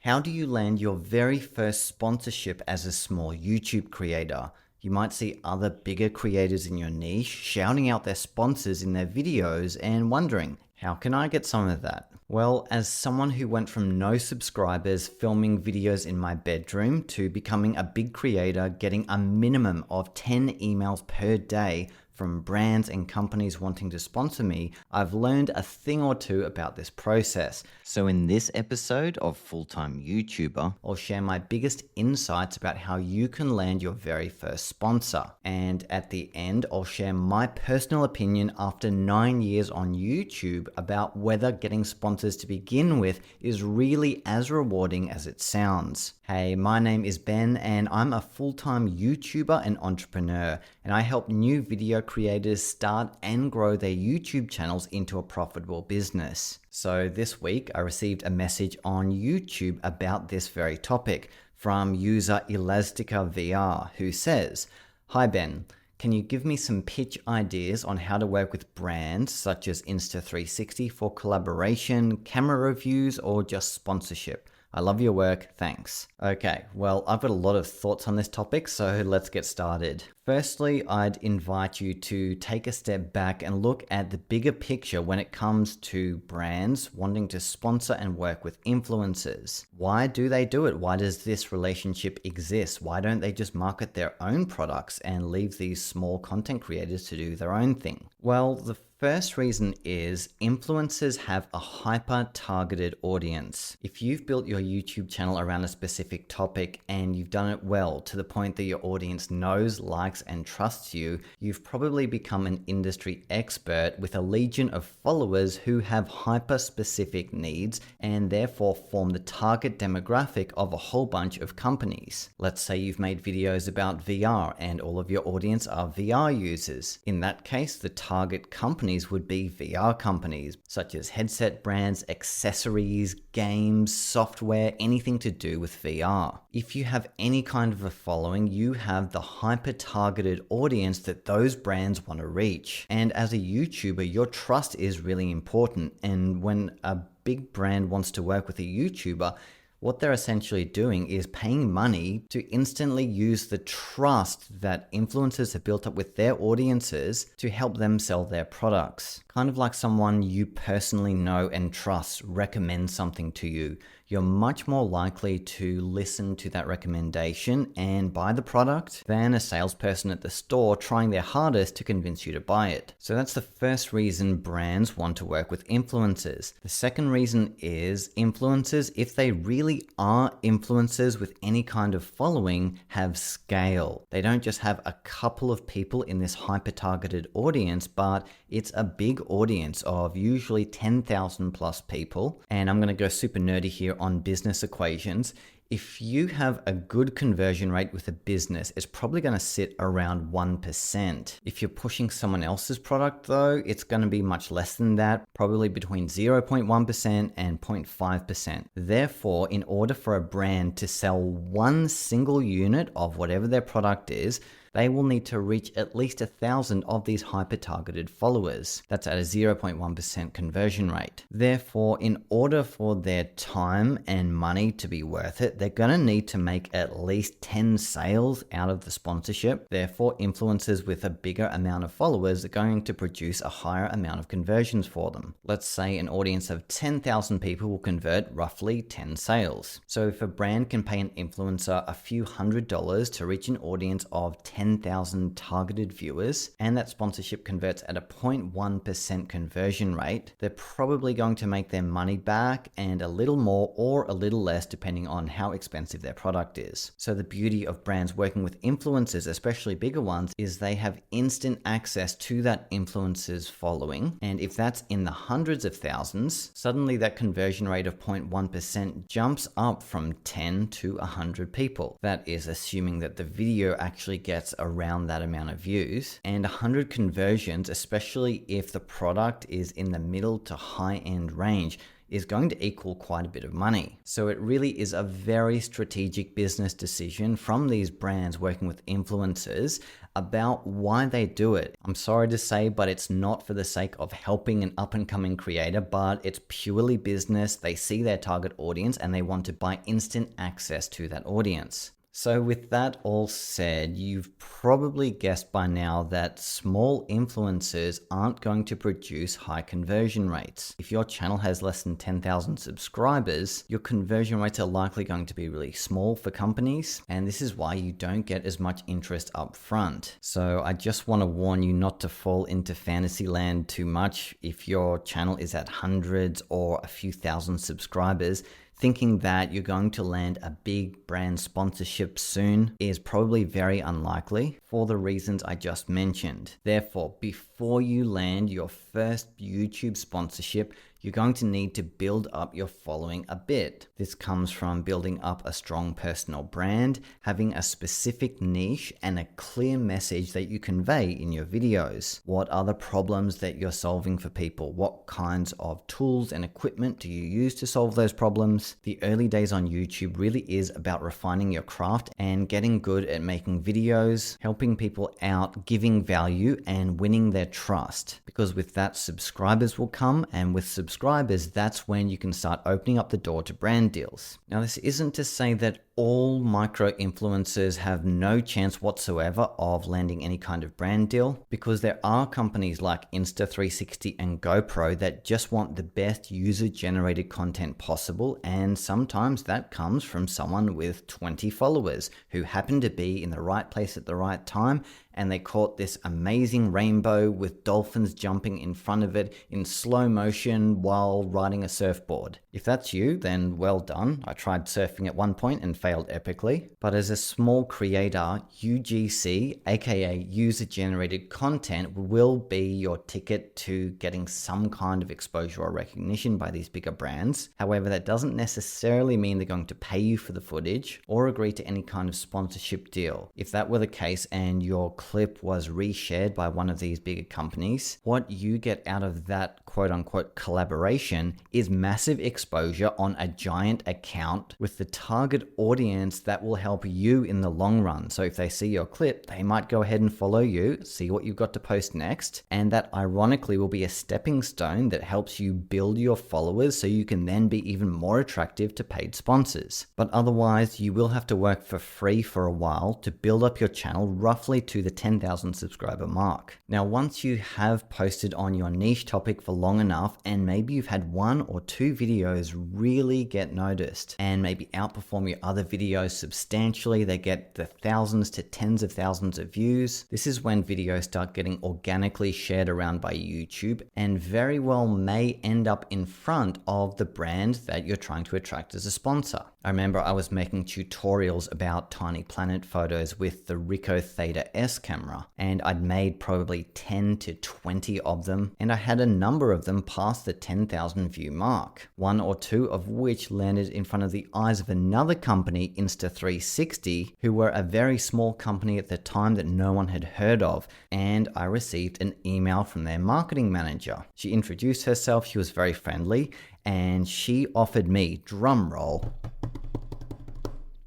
How do you land your very first sponsorship as a small YouTube creator? You might see other bigger creators in your niche shouting out their sponsors in their videos and wondering, how can I get some of that? Well, as someone who went from no subscribers filming videos in my bedroom to becoming a big creator, getting a minimum of 10 emails per day from brands and companies wanting to sponsor me, I've learned a thing or two about this process. So in this episode of Full-Time YouTuber, I'll share my biggest insights about how you can land your very first sponsor. And at the end, I'll share my personal opinion after 9 years on YouTube about whether getting sponsors to begin with is really as rewarding as it sounds. Hey, my name is Ben and I'm a full-time YouTuber and entrepreneur, and I help new video creators start and grow their YouTube channels into a profitable business. So this week I received a message on YouTube about this very topic from user Elastica VR, who says, "Hi Ben, can you give me some pitch ideas on how to work with brands such as Insta360 for collaboration, camera reviews, or just sponsorship? I love your work, thanks." Okay, well, I've got a lot of thoughts on this topic, so let's get started. Firstly, I'd invite you to take a step back and look at the bigger picture when it comes to brands wanting to sponsor and work with influencers. Why do they do it? Why does this relationship exist? Why don't they just market their own products and leave these small content creators to do their own thing? Well, the first reason is influencers have a hyper-targeted audience. If you've built your YouTube channel around a specific topic and you've done it well to the point that your audience knows, likes, and trusts you, you've probably become an industry expert with a legion of followers who have hyper-specific needs and therefore form the target demographic of a whole bunch of companies. Let's say you've made videos about VR and all of your audience are VR users. In that case, the target companies would be VR companies, such as headset brands, accessories, games, software, anything to do with VR. If you have any kind of a following, you have the hyper-targeted audience that those brands want to reach. And as a YouTuber, your trust is really important. And when a big brand wants to work with a YouTuber, what they're essentially doing is paying money to instantly use the trust that influencers have built up with their audiences to help them sell their products. Kind of like someone you personally know and trust recommends something to you. You're much more likely to listen to that recommendation and buy the product than a salesperson at the store trying their hardest to convince you to buy it. So that's the first reason brands want to work with influencers. The second reason is influencers, if they really are influencers with any kind of following, have scale. They don't just have a couple of people in this hyper-targeted audience, but it's a big audience of usually 10,000 plus people. And I'm going to go super nerdy here on business equations. If you have a good conversion rate with a business, it's probably going to sit around 1%. If you're pushing someone else's product though, it's going to be much less than that, probably between 0.1% and 0.5%. Therefore, in order for a brand to sell one single unit of whatever their product is, they will need to reach at least 1,000 of these hyper-targeted followers. That's at a 0.1% conversion rate. Therefore, in order for their time and money to be worth it, they're going to need to make at least 10 sales out of the sponsorship. Therefore, influencers with a bigger amount of followers are going to produce a higher amount of conversions for them. Let's say an audience of 10,000 people will convert roughly 10 sales. So if a brand can pay an influencer a few $100s to reach an audience of 10,000 targeted viewers, and that sponsorship converts at a 0.1% conversion rate, they're probably going to make their money back and a little more or a little less depending on how expensive their product is. So the beauty of brands working with influencers, especially bigger ones, is they have instant access to that influencer's following. And if that's in the hundreds of thousands, suddenly that conversion rate of 0.1% jumps up from 10 to 100 people. That is assuming that the video actually gets around that amount of views, and 100 conversions, especially if the product is in the middle to high end range, is going to equal quite a bit of money. So it really is a very strategic business decision from these brands working with influencers about why they do it. I'm sorry to say, but it's not for the sake of helping an up-and-coming creator, but it's purely business. They see their target audience and they want to buy instant access to that audience. So with that all said, you've probably guessed by now that small influencers aren't going to produce high conversion rates. If your channel has less than 10,000 subscribers, your conversion rates are likely going to be really small for companies, and this is why you don't get as much interest up front. So I just want to warn you not to fall into fantasy land too much if your channel is at hundreds or a few thousand subscribers. Thinking that you're going to land a big brand sponsorship soon is probably very unlikely for the reasons I just mentioned. Therefore, before you land your first YouTube sponsorship, you're going to need to build up your following a bit. This comes from building up a strong personal brand, having a specific niche, and a clear message that you convey in your videos. What are the problems that you're solving for people? What kinds of tools and equipment do you use to solve those problems? The early days on YouTube really is about refining your craft and getting good at making videos, helping people out, giving value, and winning their trust. Because with that, subscribers will come, and with subscribers, that's when you can start opening up the door to brand deals. Now, this isn't to say that all micro influencers have no chance whatsoever of landing any kind of brand deal, because there are companies like Insta360 and GoPro that just want the best user generated content possible, and sometimes that comes from someone with 20 followers who happen to be in the right place at the right time, and they caught this amazing rainbow with dolphins jumping in front of it in slow motion while riding a surfboard. If that's you, then well done. I tried surfing at one point and failed epically. But as a small creator, UGC, aka user generated content, will be your ticket to getting some kind of exposure or recognition by these bigger brands. However, that doesn't necessarily mean they're going to pay you for the footage or agree to any kind of sponsorship deal. If that were the case and your clip was reshared by one of these bigger companies, what you get out of that quote-unquote collaboration is massive exposure on a giant account with the target audience that will help you in the long run. So if they see your clip, they might go ahead and follow you, see what you've got to post next, and that ironically will be a stepping stone that helps you build your followers so you can then be even more attractive to paid sponsors. But otherwise, you will have to work for free for a while to build up your channel roughly to the 10,000 subscriber mark. Now, once you have posted on your niche topic for long enough, and maybe you've had one or two videos really get noticed and maybe outperform your other videos substantially, they get the thousands to tens of thousands of views, this is when videos start getting organically shared around by YouTube and very well may end up in front of the brand that you're trying to attract as a sponsor. I remember I was making tutorials about tiny planet photos with the Ricoh Theta S camera, and I'd made probably 10 to 20 of them, and I had a number of them past the 10,000 view mark, one or two of which landed in front of the eyes of another company, Insta360, who were a very small company at the time that no one had heard of, and I received an email from their marketing manager. She introduced herself, she was very friendly, and she offered me, drum roll,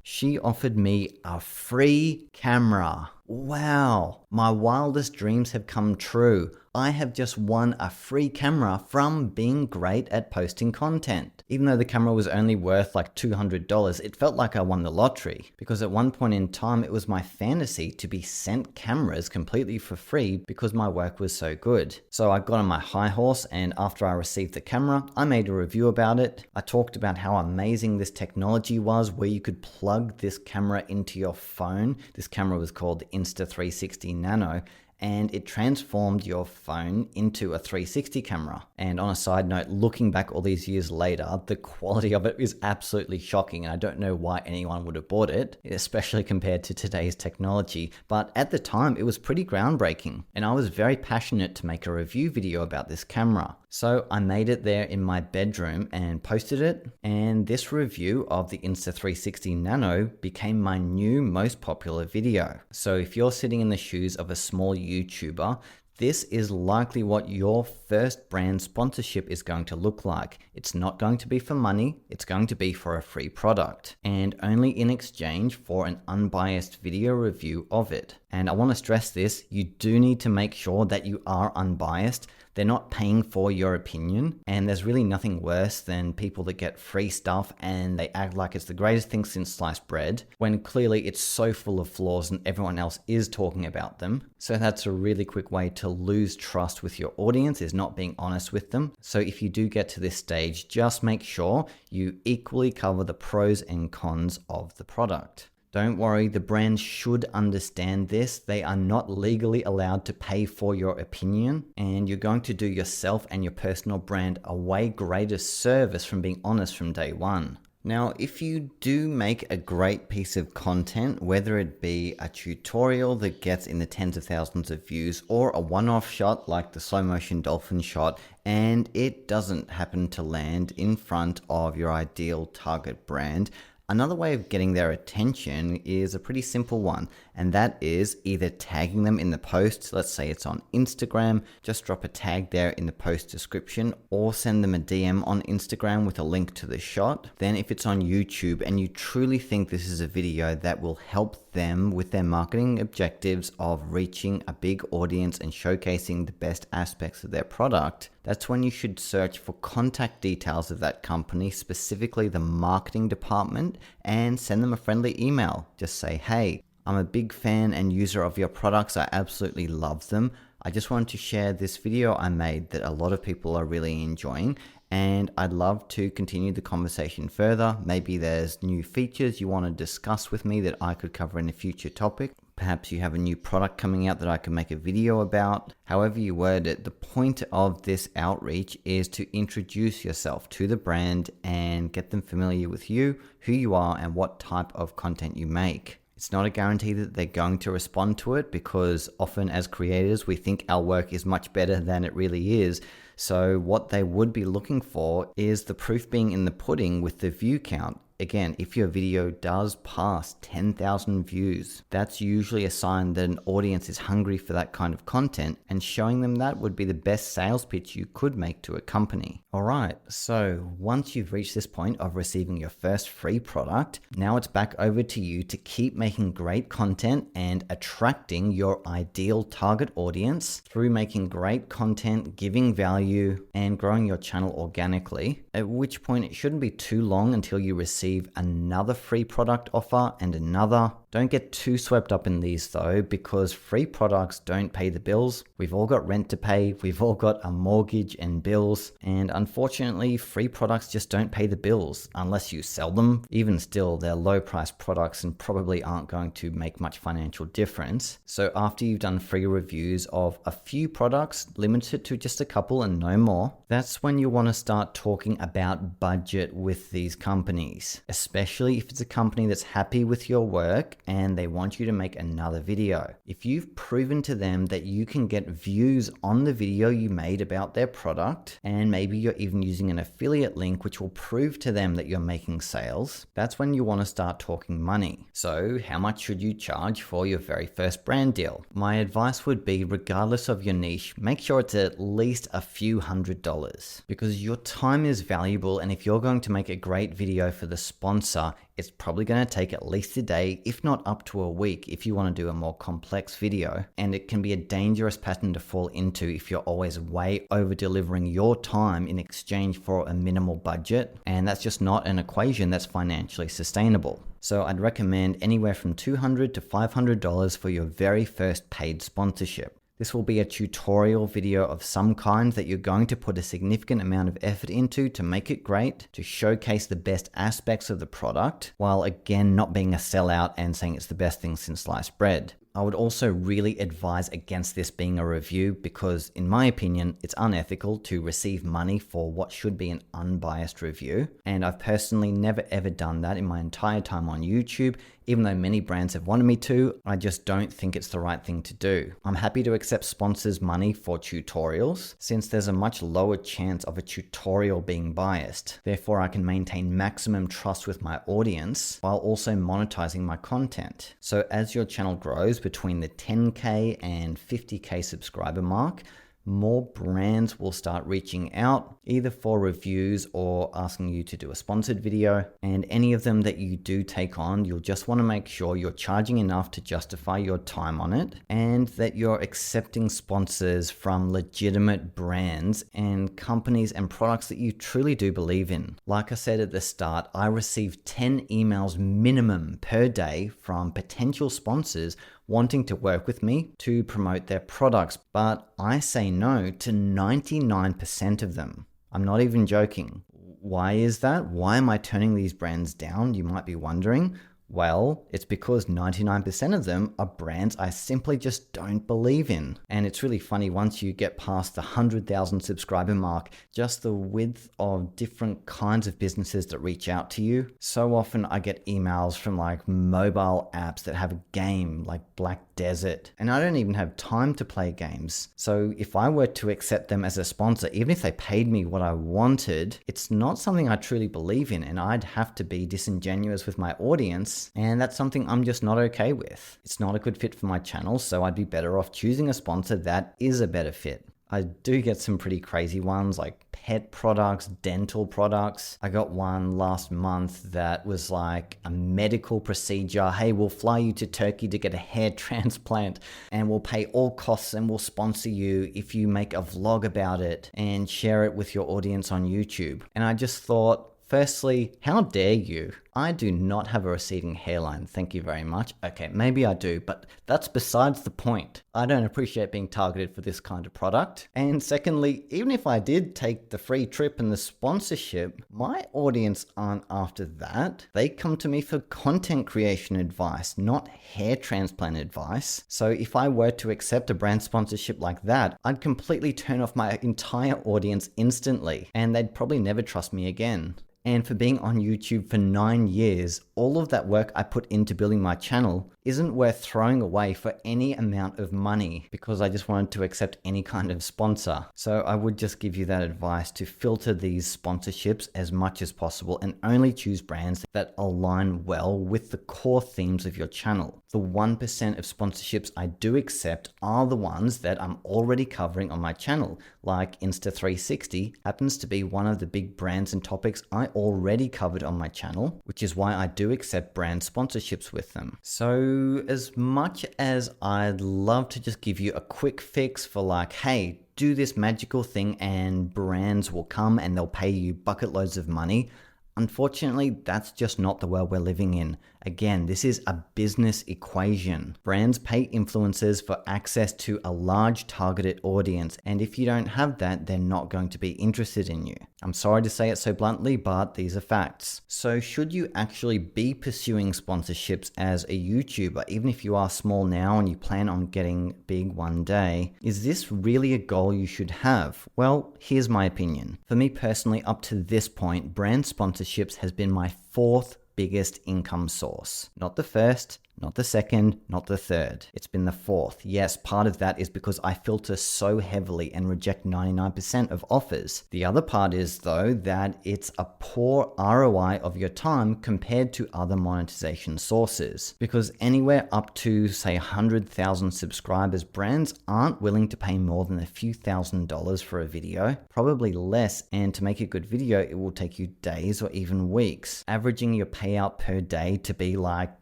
she offered me a free camera. Wow, my wildest dreams have come true. I have just won a free camera from being great at posting content. Even though the camera was only worth like $200, it felt like I won the lottery, because at one point in time it was my fantasy to be sent cameras completely for free because my work was so good. So I got on my high horse, and after I received the camera, I made a review about it. I talked about how amazing this technology was, where you could plug this camera into your phone. This camera was called the Insta360 Nano, and it transformed your phone into a 360 camera. And on a side note, looking back all these years later, the quality of it is absolutely shocking, and I don't know why anyone would have bought it, especially compared to today's technology. But at the time, it was pretty groundbreaking, and I was very passionate to make a review video about this camera. So I made it there in my bedroom and posted it, and this review of the Insta360 Nano became my new most popular video. So if you're sitting in the shoes of a small YouTuber, This is likely what your first brand sponsorship is going to look like. It's not going to be for money, it's going to be for a free product, and only in exchange for an unbiased video review of it. And I want to stress this, you do need to make sure that you are unbiased. They're not paying for your opinion, and there's really nothing worse than people that get free stuff and they act like it's the greatest thing since sliced bread, when clearly it's so full of flaws and everyone else is talking about them. So that's a really quick way to lose trust with your audience, is not being honest with them. So if you do get to this stage, just make sure you equally cover the pros and cons of the product. Don't worry, the brand should understand this. They are not legally allowed to pay for your opinion, and you're going to do yourself and your personal brand a way greater service from being honest from day one. Now, if you do make a great piece of content, whether it be a tutorial that gets in the tens of thousands of views or a one-off shot like the slow motion dolphin shot, and it doesn't happen to land in front of your ideal target brand, another way of getting their attention is a pretty simple one, and that is either tagging them in the post. Let's say it's on Instagram, just drop a tag there in the post description, or send them a DM on Instagram with a link to the shot. Then if it's on YouTube and you truly think this is a video that will help them with their marketing objectives of reaching a big audience and showcasing the best aspects of their product, that's when you should search for contact details of that company, specifically the marketing department, and send them a friendly email. Just say, hey, I'm a big fan and user of your products. I absolutely love them. I just wanted to share this video I made that a lot of people are really enjoying, and I'd love to continue the conversation further. Maybe there's new features you want to discuss with me that I could cover in a future topic. Perhaps you have a new product coming out that I can make a video about. However you word it, the point of this outreach is to introduce yourself to the brand and get them familiar with you, who you are, and what type of content you make. It's not a guarantee that they're going to respond to it, because often as creators, we think our work is much better than it really is. So what they would be looking for is the proof being in the pudding with the view count. Again, if your video does pass 10,000 views, that's usually a sign that an audience is hungry for that kind of content, and showing them that would be the best sales pitch you could make to a company. Alright, so once you've reached this point of receiving your first free product, now it's back over to you to keep making great content and attracting your ideal target audience through making great content, giving value, and growing your channel organically, at which point it shouldn't be too long until you receive another free product offer and another. Don't get too swept up in these though, because free products don't pay the bills. We've all got rent to pay, we've all got a mortgage and bills, and unfortunately free products just don't pay the bills unless you sell them. Even still, they're low price products and probably aren't going to make much financial difference. So after you've done free reviews of a few products, limited to just a couple and no more, that's when you want to start talking about budget with these companies, especially if it's a company that's happy with your work and they want you to make another video. If you've proven to them that you can get views on the video you made about their product, and maybe you're even using an affiliate link which will prove to them that you're making sales, that's when you want to start talking money. So how much should you charge for your very first brand deal? My advice would be, regardless of your niche, make sure it's at least a few $100s, because your time is valuable, and if you're going to make a great video for the sponsor, it's probably going to take at least a day, if not up to a week, if you want to do a more complex video. And it can be a dangerous pattern to fall into if you're always way over delivering your time in exchange for a minimal budget. And that's just not an equation that's financially sustainable. So I'd recommend anywhere from $200 to $500 for your very first paid sponsorship. This will be a tutorial video of some kind that you're going to put a significant amount of effort into to make it great, to showcase the best aspects of the product, while again not being a sellout and saying it's the best thing since sliced bread. I would also really advise against this being a review, because in my opinion, it's unethical to receive money for what should be an unbiased review. And I've personally never ever done that in my entire time on YouTube. Even though many brands have wanted me to, I just don't think it's the right thing to do. I'm happy to accept sponsors' money for tutorials, since there's a much lower chance of a tutorial being biased. Therefore, I can maintain maximum trust with my audience while also monetizing my content. So as your channel grows, between the 10K and 50K subscriber mark, more brands will start reaching out, either for reviews or asking you to do a sponsored video. And any of them that you do take on, you'll just want to make sure you're charging enough to justify your time on it, and that you're accepting sponsors from legitimate brands and companies and products that you truly do believe in. Like I said at the start, I receive 10 emails minimum per day from potential sponsors wanting to work with me to promote their products, but I say no to 99% of them. I'm not even joking. Why is that? Why am I turning these brands down? You might be wondering. Well, it's because 99% of them are brands I simply just don't believe in. And it's really funny, once you get past the 100,000 subscriber mark, just the width of different kinds of businesses that reach out to you. So often I get emails from like mobile apps that have a game like Black Desert, and I don't even have time to play games. So if I were to accept them as a sponsor, even if they paid me what I wanted, it's not something I truly believe in, and I'd have to be disingenuous with my audience, and that's something I'm just not okay with. It's not a good fit for my channel, so I'd be better off choosing a sponsor that is a better fit. I do get some pretty crazy ones like pet products, dental products. I got one last month that was like a medical procedure. Hey, we'll fly you to Turkey to get a hair transplant, and we'll pay all costs, and we'll sponsor you if you make a vlog about it and share it with your audience on YouTube. And I just thought, firstly, how dare you? I do not have a receding hairline, thank you very much. Okay, maybe I do, but that's besides the point. I don't appreciate being targeted for this kind of product. And secondly, even if I did take the free trip and the sponsorship, my audience aren't after that. They come to me for content creation advice, not hair transplant advice. So if I were to accept a brand sponsorship like that, I'd completely turn off my entire audience instantly, and they'd probably never trust me again. And for being on YouTube for 9 years, all of that work I put into building my channel isn't worth throwing away for any amount of money because I just wanted to accept any kind of sponsor. So I would just give you that advice to filter these sponsorships as much as possible and only choose brands that align well with the core themes of your channel. The 1% of sponsorships I do accept are the ones that I'm already covering on my channel, like Insta360 happens to be one of the big brands and topics I already covered on my channel, which is why I do accept brand sponsorships with them. So as much as I'd love to just give you a quick fix for like, hey, do this magical thing and brands will come and they'll pay you bucket loads of money, unfortunately, that's just not the world we're living in. Again, this is a business equation. Brands pay influencers for access to a large targeted audience, and if you don't have that, they're not going to be interested in you. I'm sorry to say it so bluntly, but these are facts. So should you actually be pursuing sponsorships as a YouTuber, even if you are small now and you plan on getting big one day? Is this really a goal you should have? Well, here's my opinion. For me personally, up to this point, brand sponsorships has been my fourth biggest income source. Not the first, not the second, not the third. It's been the fourth. Yes, part of that is because I filter so heavily and reject 99% of offers. The other part is, though, that it's a poor ROI of your time compared to other monetization sources. Because anywhere up to, say, 100,000 subscribers, brands aren't willing to pay more than a few $1,000s for a video, probably less, and to make a good video, it will take you days or even weeks, averaging your payout per day to be like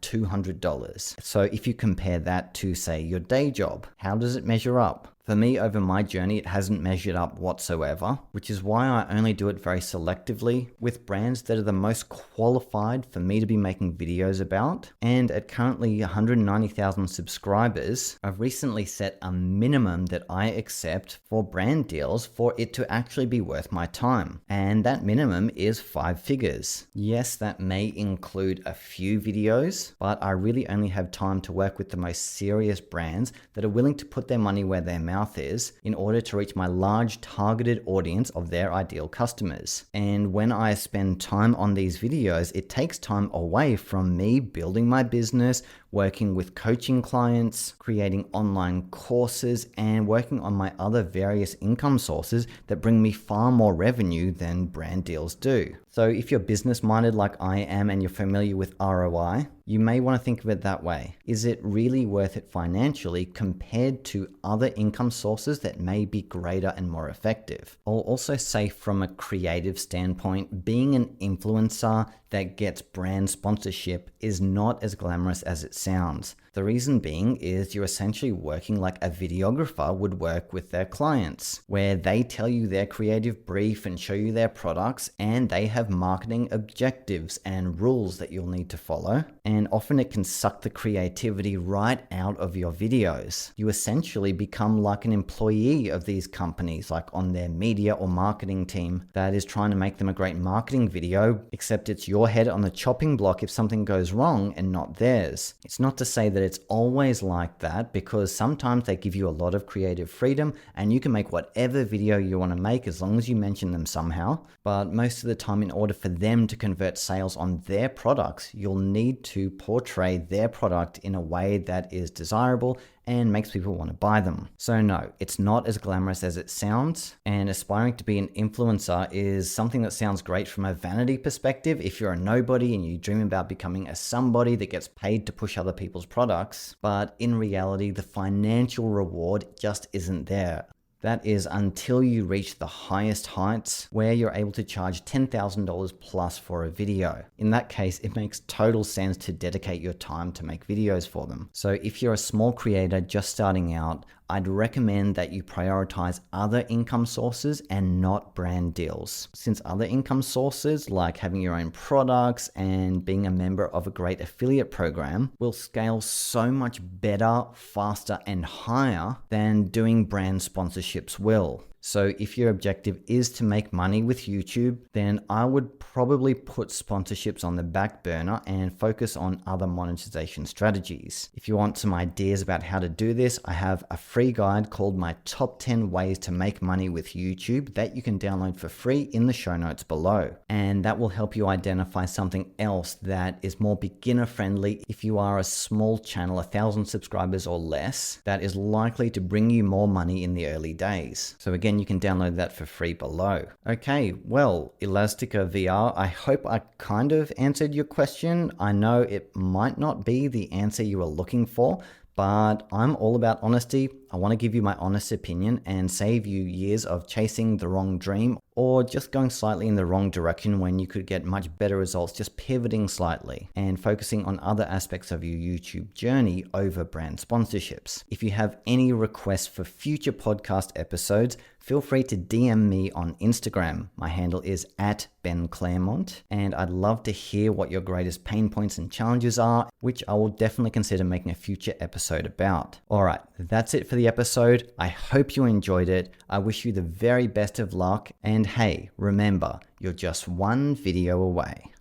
$200. So if you compare that to, say, your day job, how does it measure up? For me, over my journey, it hasn't measured up whatsoever, which is why I only do it very selectively with brands that are the most qualified for me to be making videos about. And at currently 190,000 subscribers, I've recently set a minimum that I accept for brand deals for it to actually be worth my time. And that minimum is 5 figures. Yes, that may include a few videos, but I really only have time to work with the most serious brands that are willing to put their money where their mouth is in order to reach my large targeted audience of their ideal customers. And when I spend time on these videos, it takes time away from me building my business, working with coaching clients, creating online courses, and working on my other various income sources that bring me far more revenue than brand deals do. So if you're business minded like I am and you're familiar with ROI, you may want to think of it that way. Is it really worth it financially compared to other income sources that may be greater and more effective? I'll also say from a creative standpoint, being an influencer that gets brand sponsorship is not as glamorous as it sounds. The reason being is you're essentially working like a videographer would work with their clients, where they tell you their creative brief and show you their products, and they have marketing objectives and rules that you'll need to follow. And often it can suck the creativity right out of your videos. You essentially become like an employee of these companies, like on their media or marketing team that is trying to make them a great marketing video, except it's your head on the chopping block if something goes wrong and not theirs. It's not to say that it's always like that, because sometimes they give you a lot of creative freedom and you can make whatever video you want to make as long as you mention them somehow. But most of the time, in order for them to convert sales on their products, you'll need to portray their product in a way that is desirable and makes people want to buy them. So no, it's not as glamorous as it sounds, and aspiring to be an influencer is something that sounds great from a vanity perspective if you're a nobody and you dream about becoming a somebody that gets paid to push other people's products, but in reality, the financial reward just isn't there. That is until you reach the highest heights where you're able to charge $10,000 plus for a video. In that case, it makes total sense to dedicate your time to make videos for them. So if you're a small creator just starting out, I'd recommend that you prioritize other income sources and not brand deals. Since other income sources, like having your own products and being a member of a great affiliate program, will scale so much better, faster, and higher than doing brand sponsorships will. So if your objective is to make money with YouTube, then I would probably put sponsorships on the back burner and focus on other monetization strategies. If you want some ideas about how to do this, I have a free guide called My Top 10 Ways to Make Money with YouTube that you can download for free in the show notes below. And that will help you identify something else that is more beginner friendly if you are a small channel, 1,000 subscribers or less, that is likely to bring you more money in the early days. So again, you can download that for free below. Okay, well, Elastica VR, I hope I kind of answered your question. I know it might not be the answer you were looking for, but I'm all about honesty. I want to give you my honest opinion and save you years of chasing the wrong dream or just going slightly in the wrong direction when you could get much better results just pivoting slightly and focusing on other aspects of your YouTube journey over brand sponsorships. If you have any requests for future podcast episodes, feel free to DM me on Instagram. My handle is @BenClaremont, and I'd love to hear what your greatest pain points and challenges are, which I will definitely consider making a future episode about. All right, that's it for the episode. I hope you enjoyed it. I wish you the very best of luck, and hey, remember, you're just one video away.